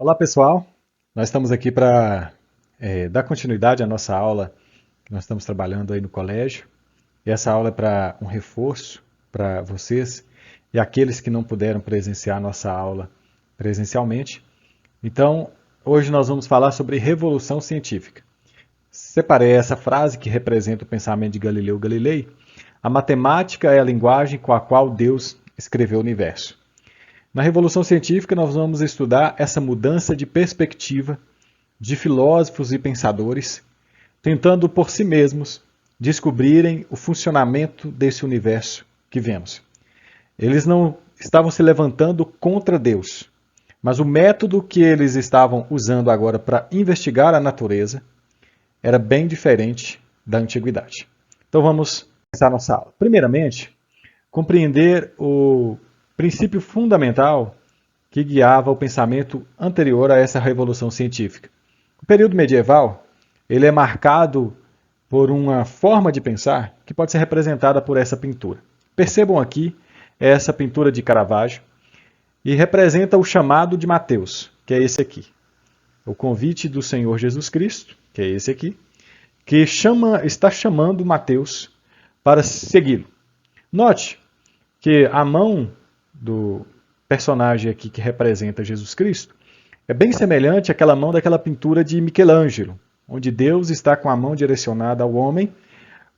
Olá pessoal, nós estamos aqui para dar continuidade à nossa aula que nós estamos trabalhando aí no colégio. E essa aula é para um reforço para vocês e aqueles que não puderam presenciar a nossa aula presencialmente. Então, hoje nós vamos falar sobre revolução científica. Separei essa frase que representa o pensamento de Galileu Galilei. A matemática é a linguagem com a qual Deus escreveu o universo. Na Revolução Científica, nós vamos estudar essa mudança de perspectiva de filósofos e pensadores, tentando por si mesmos descobrirem o funcionamento desse universo que vemos. Eles não estavam se levantando contra Deus, mas o método que eles estavam usando agora para investigar a natureza era bem diferente da antiguidade. Então vamos começar nossa aula. Primeiramente, compreender o princípio fundamental que guiava o pensamento anterior a essa revolução científica. O período medieval, ele é marcado por uma forma de pensar que pode ser representada por essa pintura. Percebam aqui essa pintura de Caravaggio e representa o chamado de Mateus, que é esse aqui. O convite do Senhor Jesus Cristo, que é esse aqui, que está chamando Mateus para segui-lo. Note que a mão do personagem aqui que representa Jesus Cristo é bem semelhante àquela mão daquela pintura de Michelangelo, onde Deus está com a mão direcionada ao homem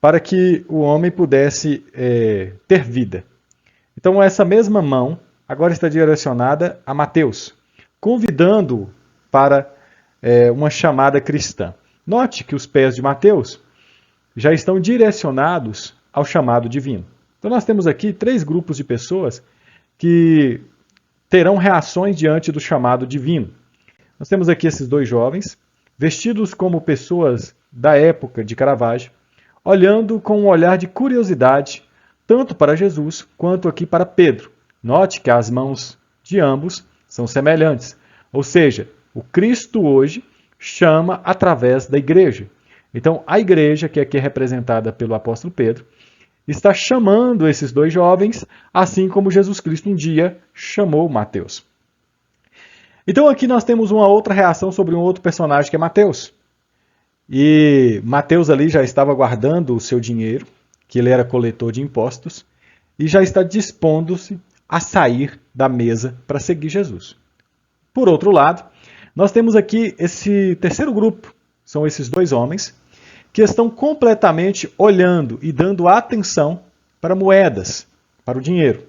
para que o homem pudesse ter vida. Então essa mesma mão agora está direcionada a Mateus, convidando-o para uma chamada cristã. Note que os pés de Mateus já estão direcionados ao chamado divino. Então nós temos aqui 3 grupos de pessoas que terão reações diante do chamado divino. Nós temos aqui esses 2 jovens, vestidos como pessoas da época de Caravaggio, olhando com um olhar de curiosidade, tanto para Jesus quanto aqui para Pedro. Note que as mãos de ambos são semelhantes, ou seja, o Cristo hoje chama através da igreja. Então, a igreja, que aqui é representada pelo apóstolo Pedro, está chamando esses 2 jovens, assim como Jesus Cristo um dia chamou Mateus. Então aqui nós temos uma outra reação sobre um outro personagem que é Mateus. E Mateus ali já estava guardando o seu dinheiro, que ele era coletor de impostos, e já está dispondo-se a sair da mesa para seguir Jesus. Por outro lado, nós temos aqui esse terceiro grupo, são esses 2 homens, que estão completamente olhando e dando atenção para moedas, para o dinheiro.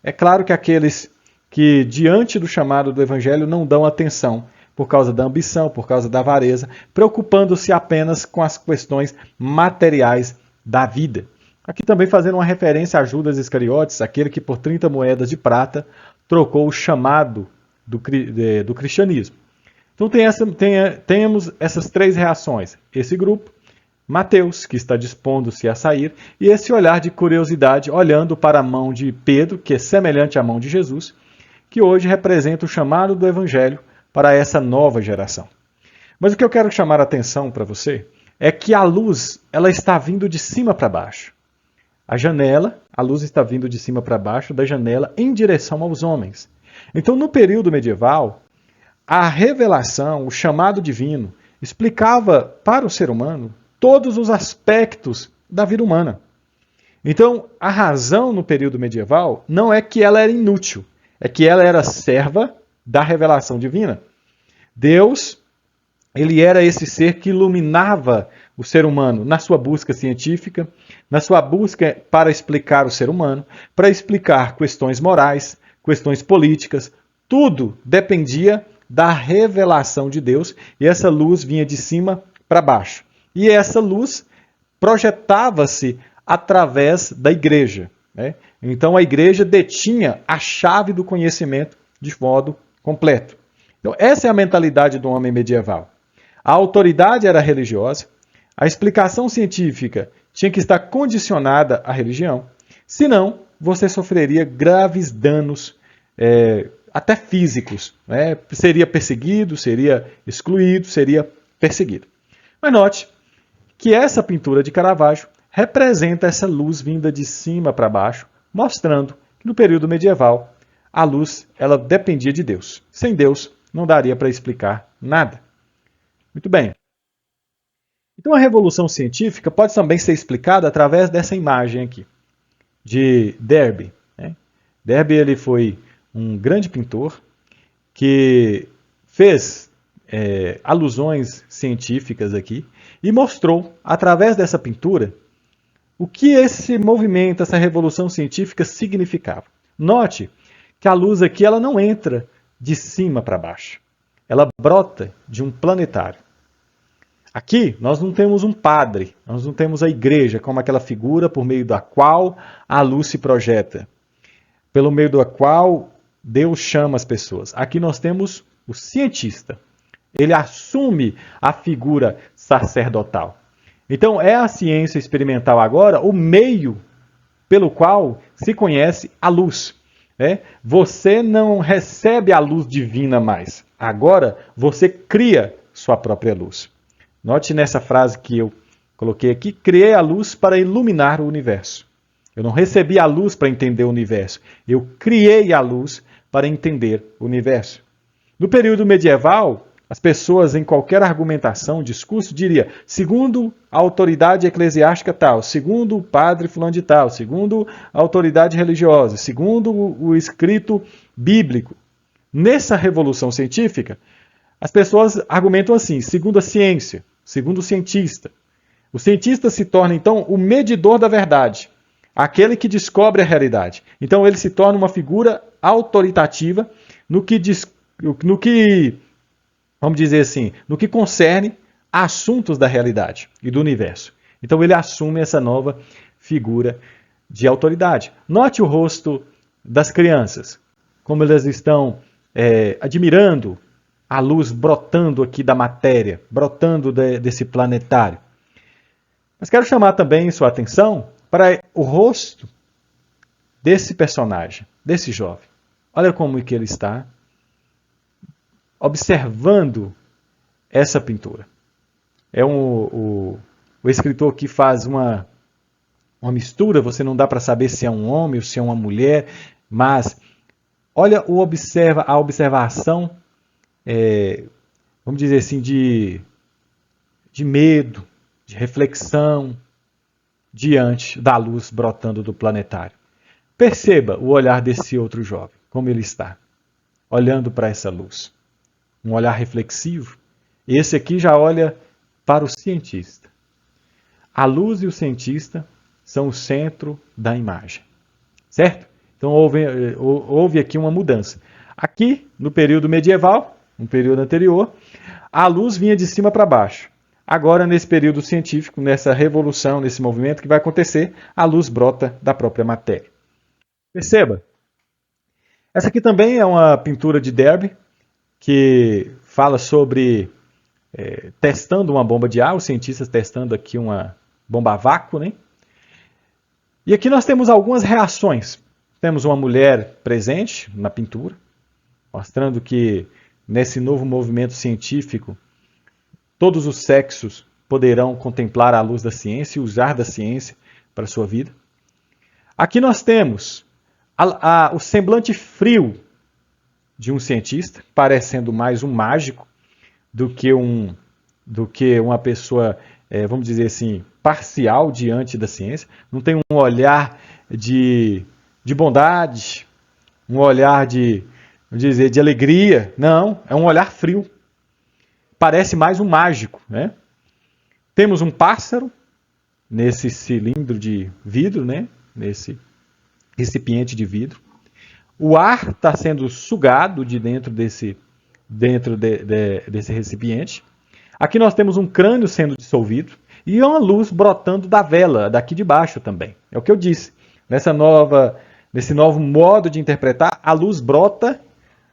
É claro que aqueles que, diante do chamado do Evangelho, não dão atenção por causa da ambição, por causa da avareza, preocupando-se apenas com as questões materiais da vida. Aqui também fazendo uma referência a Judas Iscariotes, aquele que por 30 moedas de prata trocou o chamado do cristianismo. Então temos essas 3 reações. Esse grupo, Mateus, que está dispondo-se a sair, e esse olhar de curiosidade, olhando para a mão de Pedro, que é semelhante à mão de Jesus, que hoje representa o chamado do Evangelho para essa nova geração. Mas o que eu quero chamar a atenção para você é que a luz ela está vindo de cima para baixo. A luz está vindo de cima para baixo da janela em direção aos homens. Então, no período medieval, a revelação, o chamado divino, explicava para o ser humano todos os aspectos da vida humana. Então, a razão no período medieval não é que ela era inútil, é que ela era serva da revelação divina. Deus, ele era esse ser que iluminava o ser humano na sua busca científica, na sua busca para explicar o ser humano, para explicar questões morais, questões políticas, tudo dependia da revelação de Deus, e essa luz vinha de cima para baixo. E essa luz projetava-se através da igreja. Né? Então a igreja detinha a chave do conhecimento de modo completo. Então essa é a mentalidade do homem medieval. A autoridade era religiosa, a explicação científica tinha que estar condicionada à religião, senão você sofreria graves danos até físicos, né? Seria perseguido, seria excluído, seria perseguido. Mas note que essa pintura de Caravaggio representa essa luz vinda de cima para baixo, mostrando que no período medieval a luz ela dependia de Deus. Sem Deus não daria para explicar nada. Muito bem. Então a revolução científica pode também ser explicada através dessa imagem aqui, de Derby. Né? Derby ele foi um grande pintor que fez alusões científicas aqui e mostrou, através dessa pintura, o que esse movimento, essa revolução científica significava. Note que a luz aqui ela não entra de cima para baixo. Ela brota de um planetário. Aqui nós não temos um padre, nós não temos a igreja como aquela figura por meio da qual a luz se projeta, pelo meio da qual Deus chama as pessoas. Aqui nós temos o cientista. Ele assume a figura sacerdotal. Então é a ciência experimental agora o meio pelo qual se conhece a luz. Né? Você não recebe a luz divina mais. Agora você cria sua própria luz. Note nessa frase que eu coloquei aqui, criei a luz para iluminar o universo. Eu não recebi a luz para entender o universo. Eu criei a luz para entender o universo. No período medieval, as pessoas em qualquer argumentação, discurso, diria, segundo a autoridade eclesiástica tal, segundo o padre fulano de tal, segundo a autoridade religiosa, segundo o escrito bíblico. Nessa revolução científica, as pessoas argumentam assim, segundo a ciência, segundo o cientista. O cientista se torna, então, o medidor da verdade, aquele que descobre a realidade. Então, ele se torna uma figura autoritativa no que vamos dizer assim, no que concerne a assuntos da realidade e do universo. Então, ele assume essa nova figura de autoridade. Note o rosto das crianças, como elas estão admirando a luz brotando aqui da matéria, brotando desse planetário. Mas quero chamar também sua atenção para o rosto desse personagem, desse jovem. Olha como que ele está observando essa pintura. É o escritor que faz uma mistura, você não dá para saber se é um homem ou se é uma mulher, mas olha a observação, vamos dizer assim, de medo, de reflexão, diante da luz brotando do planetário. Perceba o olhar desse outro jovem, como ele está, olhando para essa luz. Um olhar reflexivo. Esse aqui já olha para o cientista. A luz e o cientista são o centro da imagem. Certo? Então houve aqui uma mudança. Aqui, no período medieval, no período anterior, a luz vinha de cima para baixo. Agora, nesse período científico, nessa revolução, nesse movimento que vai acontecer, a luz brota da própria matéria. Perceba. Essa aqui também é uma pintura de Derby, que fala sobre testando uma bomba de ar, os cientistas testando aqui uma bomba a vácuo, né? E aqui nós temos algumas reações. Temos uma mulher presente na pintura, mostrando que nesse novo movimento científico, todos os sexos poderão contemplar a luz da ciência e usar da ciência para a sua vida. Aqui nós temos o semblante frio de um cientista, parecendo mais um mágico do que uma pessoa, vamos dizer assim, parcial diante da ciência. Não tem um olhar de bondade, um olhar de alegria. Não, é um olhar frio. Parece mais um mágico. Né? Temos um pássaro nesse cilindro de vidro, né? Nesse recipiente de vidro. O ar está sendo sugado de dentro desse recipiente. Aqui nós temos um crânio sendo dissolvido e uma luz brotando da vela, daqui de baixo também. É o que eu disse. Nesse novo modo de interpretar, a luz brota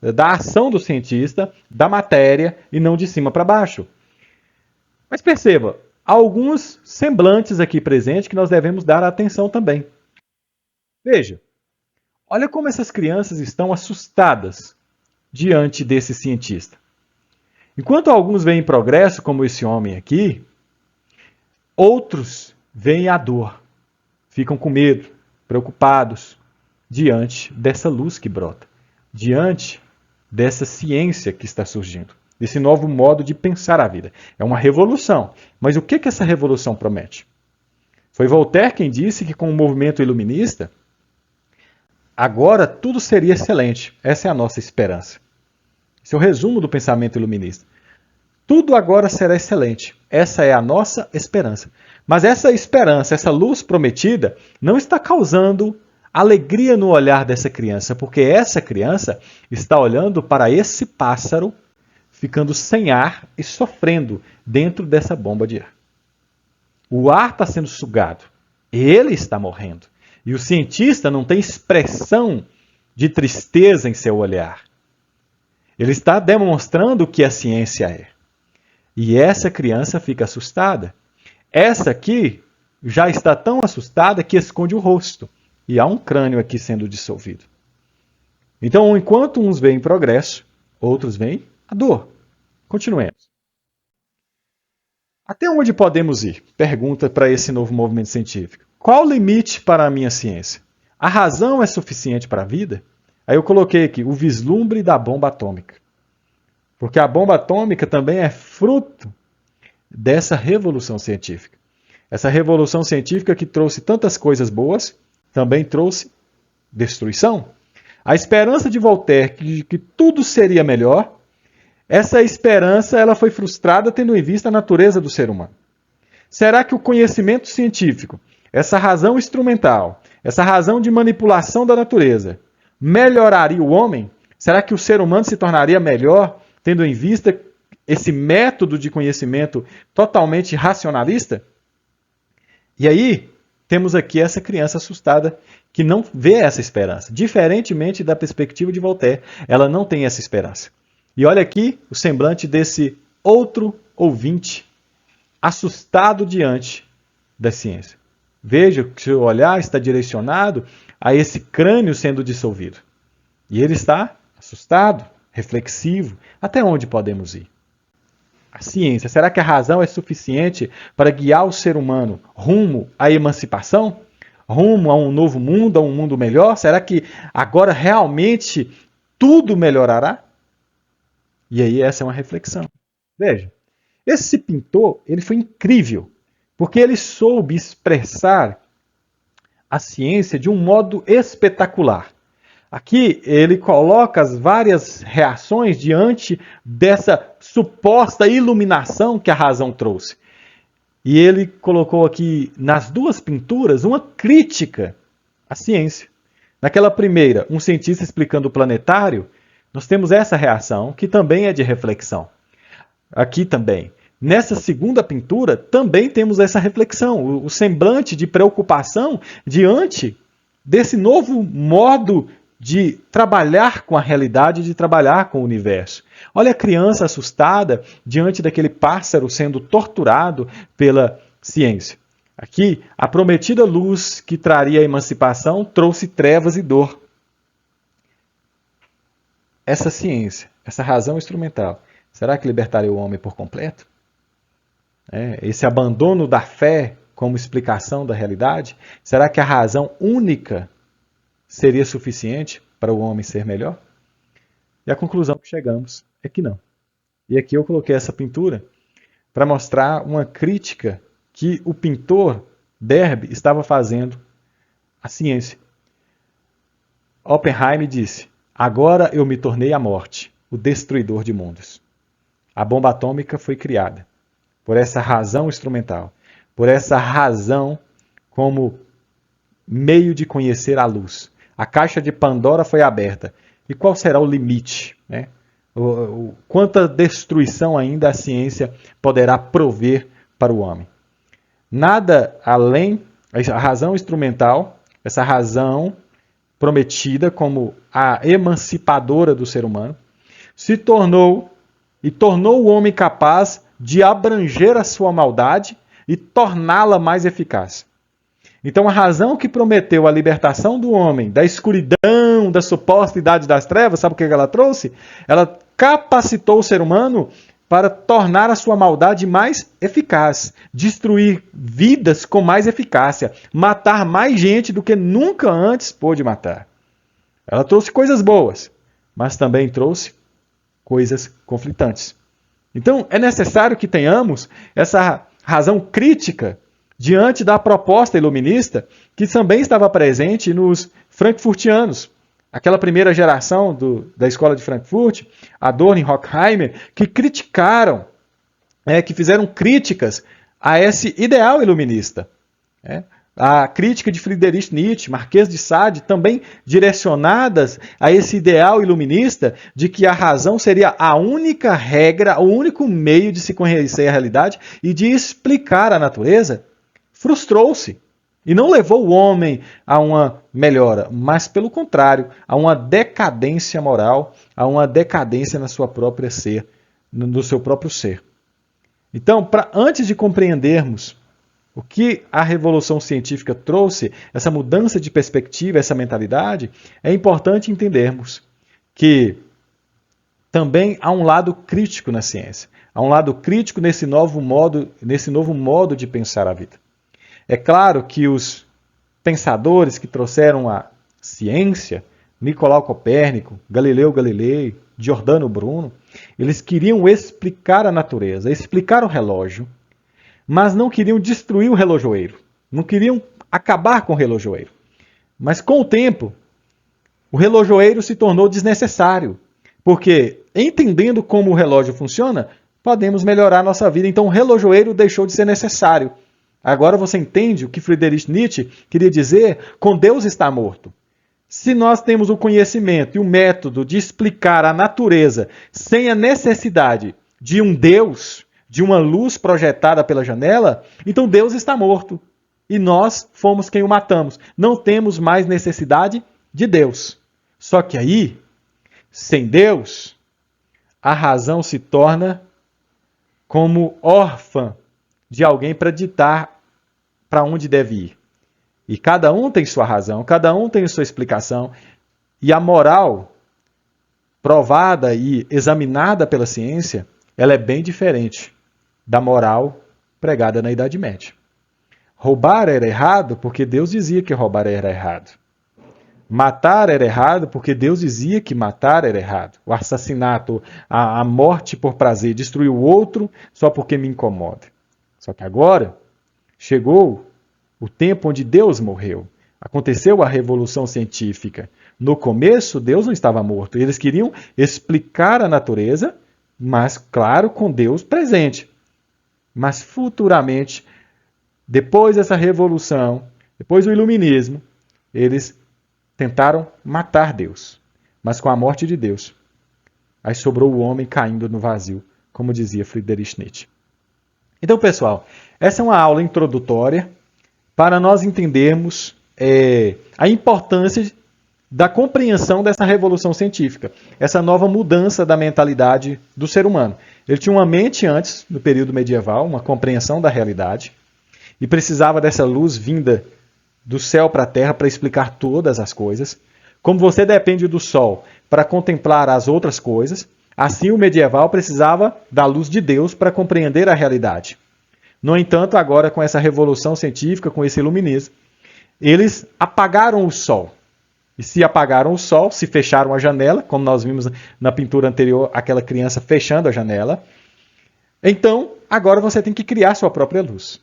da ação do cientista, da matéria e não de cima para baixo. Mas perceba, há alguns semblantes aqui presentes que nós devemos dar atenção também. Veja, olha como essas crianças estão assustadas diante desse cientista. Enquanto alguns veem progresso, como esse homem aqui, outros veem a dor, ficam com medo, preocupados diante dessa luz que brota, diante dessa ciência que está surgindo, desse novo modo de pensar a vida. É uma revolução. Mas o que essa revolução promete? Foi Voltaire quem disse que com o movimento iluminista, agora tudo seria excelente.Essa é a nossa esperança. Esse é o resumo do pensamento iluminista. Tudo agora será excelente. Essa é a nossa esperança. Mas essa esperança, essa luz prometida, não está causando alegria no olhar dessa criança, porque essa criança está olhando para esse pássaro ficando sem ar e sofrendo dentro dessa bomba de ar. O ar está sendo sugado. Ele está morrendo. E o cientista não tem expressão de tristeza em seu olhar. Ele está demonstrando o que a ciência é. E essa criança fica assustada. Essa aqui já está tão assustada que esconde o rosto. E há um crânio aqui sendo dissolvido. Então, enquanto uns veem progresso, outros veem a dor. Continuemos. Até onde podemos ir? Pergunta para esse novo movimento científico. Qual o limite para a minha ciência? A razão é suficiente para a vida? Aí eu coloquei aqui o vislumbre da bomba atômica. Porque a bomba atômica também é fruto dessa revolução científica. Essa revolução científica que trouxe tantas coisas boas, também trouxe destruição. A esperança de Voltaire de que tudo seria melhor, essa esperança ela foi frustrada tendo em vista a natureza do ser humano. Será que o conhecimento científico, essa razão instrumental, essa razão de manipulação da natureza, melhoraria o homem? Será que o ser humano se tornaria melhor tendo em vista esse método de conhecimento totalmente racionalista? E aí, temos aqui essa criança assustada que não vê essa esperança. Diferentemente da perspectiva de Voltaire, ela não tem essa esperança. E olha aqui o semblante desse outro ouvinte assustado diante da ciência. Veja que seu olhar está direcionado a esse crânio sendo dissolvido. E ele está assustado, reflexivo. Até onde podemos ir? A ciência, será que a razão é suficiente para guiar o ser humano rumo à emancipação? Rumo a um novo mundo, a um mundo melhor? Será que agora realmente tudo melhorará? E aí essa é uma reflexão. Veja, esse pintor ele foi incrível, porque ele soube expressar a ciência de um modo espetacular. Aqui ele coloca as várias reações diante dessa suposta iluminação que a razão trouxe. E ele colocou aqui nas duas pinturas uma crítica à ciência. Naquela primeira, um cientista explicando o planetário, nós temos essa reação que também é de reflexão. Aqui também. Nessa segunda pintura, também temos essa reflexão, o semblante de preocupação diante desse novo modo de trabalhar com a realidade, de trabalhar com o universo. Olha a criança assustada diante daquele pássaro sendo torturado pela ciência. Aqui, a prometida luz que traria a emancipação trouxe trevas e dor. Essa ciência, essa razão instrumental, será que libertaria o homem por completo? Esse abandono da fé como explicação da realidade, será que a razão única seria suficiente para o homem ser melhor? E a conclusão que chegamos é que não. E aqui eu coloquei essa pintura para mostrar uma crítica que o pintor Derby estava fazendo à ciência. Oppenheim disse: agora eu me tornei a morte, o destruidor de mundos. A bomba atômica foi criada por essa razão instrumental, por essa razão como meio de conhecer a luz. A caixa de Pandora foi aberta. E qual será o limite? Quanta destruição ainda a ciência poderá prover para o homem? Nada além, a razão instrumental, essa razão prometida como a emancipadora do ser humano, se tornou e tornou o homem capaz de abranger a sua maldade e torná-la mais eficaz. Então a razão que prometeu a libertação do homem da escuridão, da suposta idade das trevas, sabe o que ela trouxe? Ela capacitou o ser humano para tornar a sua maldade mais eficaz, destruir vidas com mais eficácia, matar mais gente do que nunca antes pôde matar. Ela trouxe coisas boas, mas também trouxe coisas conflitantes. Então, é necessário que tenhamos essa razão crítica diante da proposta iluminista que também estava presente nos frankfurtianos. Aquela primeira geração da escola de Frankfurt, Adorno e Horkheimer, que criticaram, que fizeram críticas a esse ideal iluminista. A crítica de Friedrich Nietzsche, Marquês de Sade, também direcionadas a esse ideal iluminista de que a razão seria a única regra, o único meio de se conhecer a realidade e de explicar a natureza, frustrou-se. E não levou o homem a uma melhora, mas, pelo contrário, a uma decadência moral, a uma decadência na sua própria ser, no seu próprio ser. Então, antes de compreendermos o que a Revolução Científica trouxe, essa mudança de perspectiva, essa mentalidade, é importante entendermos que também há um lado crítico na ciência. Há um lado crítico nesse novo modo de pensar a vida. É claro que os pensadores que trouxeram a ciência, Nicolau Copérnico, Galileu Galilei, Giordano Bruno, eles queriam explicar a natureza, explicar o relógio, mas não queriam destruir o relojoeiro, não queriam acabar com o relojoeiro. Mas com o tempo, o relojoeiro se tornou desnecessário, porque entendendo como o relógio funciona, podemos melhorar a nossa vida. Então o relojoeiro deixou de ser necessário. Agora você entende o que Friedrich Nietzsche queria dizer com Deus está morto. Se nós temos o conhecimento e o método de explicar a natureza sem a necessidade de um Deus, de uma luz projetada pela janela, então Deus está morto. E nós fomos quem o matamos. Não temos mais necessidade de Deus. Só que aí, sem Deus, a razão se torna como órfã de alguém para ditar para onde deve ir. E cada um tem sua razão, cada um tem sua explicação. E a moral, provada e examinada pela ciência, ela é bem diferente da moral pregada na Idade Média. Roubar era errado porque Deus dizia que roubar era errado. Matar era errado porque Deus dizia que matar era errado. O assassinato, a morte por prazer, destruir o outro só porque me incomoda. Só que agora chegou o tempo onde Deus morreu. Aconteceu a Revolução Científica. No começo, Deus não estava morto. Eles queriam explicar a natureza, mas, claro, com Deus presente. Mas futuramente, depois dessa revolução, depois do iluminismo, eles tentaram matar Deus. Mas com a morte de Deus, aí sobrou o homem caindo no vazio, como dizia Friedrich Nietzsche. Então, pessoal, essa é uma aula introdutória para nós entendermos a importância da compreensão dessa revolução científica, essa nova mudança da mentalidade do ser humano. Ele tinha uma mente antes, no período medieval, uma compreensão da realidade, e precisava dessa luz vinda do céu para a terra para explicar todas as coisas. Como você depende do sol para contemplar as outras coisas, assim o medieval precisava da luz de Deus para compreender a realidade. No entanto, agora com essa revolução científica, com esse iluminismo, eles apagaram o sol. E se apagaram o sol, se fecharam a janela, como nós vimos na pintura anterior, aquela criança fechando a janela, então agora você tem que criar sua própria luz.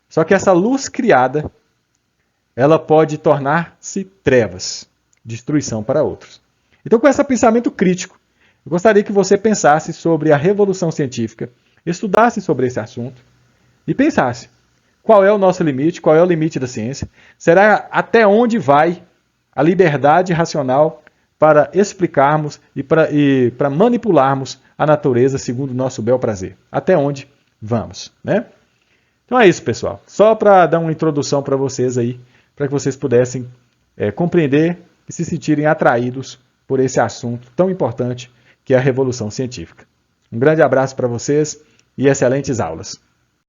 Só que essa luz criada, ela pode tornar-se trevas, destruição para outros. Então, com esse pensamento crítico, eu gostaria que você pensasse sobre a revolução científica, estudasse sobre esse assunto e pensasse qual é o nosso limite, qual é o limite da ciência, será até onde vai a liberdade racional para explicarmos e para manipularmos a natureza segundo o nosso bel prazer. Até onde vamos, né? Então é isso, pessoal. Só para dar uma introdução para vocês aí, para que vocês pudessem compreender e se sentirem atraídos por esse assunto tão importante que é a revolução científica. Um grande abraço para vocês e excelentes aulas.